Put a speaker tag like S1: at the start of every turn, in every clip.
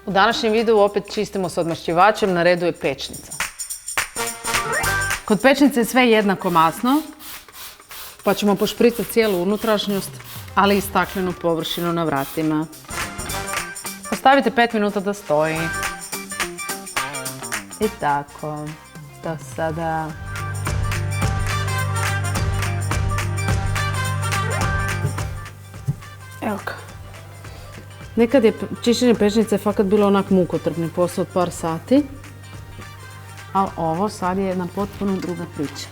S1: U današnjem videu opet čistimo s odmašćivačem, na redu je pečnica. Kod pečnice je sve jednako masno, pa ćemo pošpricati cijelu unutrašnjost, ali i staklenu površinu na vratima. Ostavite 5 minuta da stoji. I tako, do sada. Evo ga. Nekad je čišćenje pečnice fakat bilo onak mukotrpni posao od par sati. Ali ovo sad je jedna potpuno druga priča.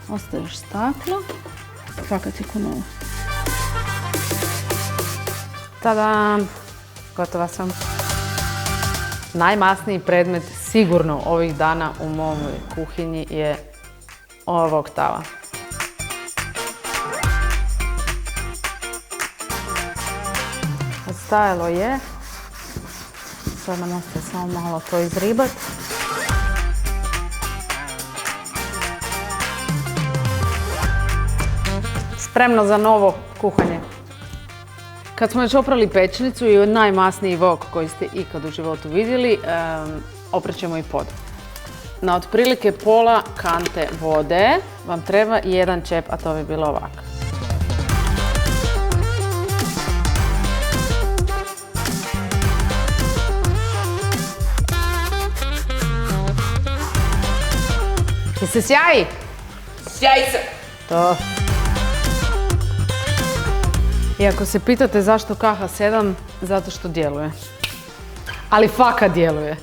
S1: Ostaviš staklo, fakat je ko novo. Tada, gotova sam. Najmasniji predmet sigurno ovih dana u mojoj kuhinji je ova oktava. Stajalo je. Sad nam ostaje samo malo to izribati. Spremno za novo kuhanje. Kad smo već oprali pečnicu i najmasniji wok koji ste ikad u životu vidjeli, oprećemo i pod. Na otprilike pola kante vode vam treba jedan čep, a to bi bilo ovako. I se sjaji?
S2: Sjaji se!
S1: To. I ako se pitate zašto KH7, zato što djeluje. Ali fakat djeluje.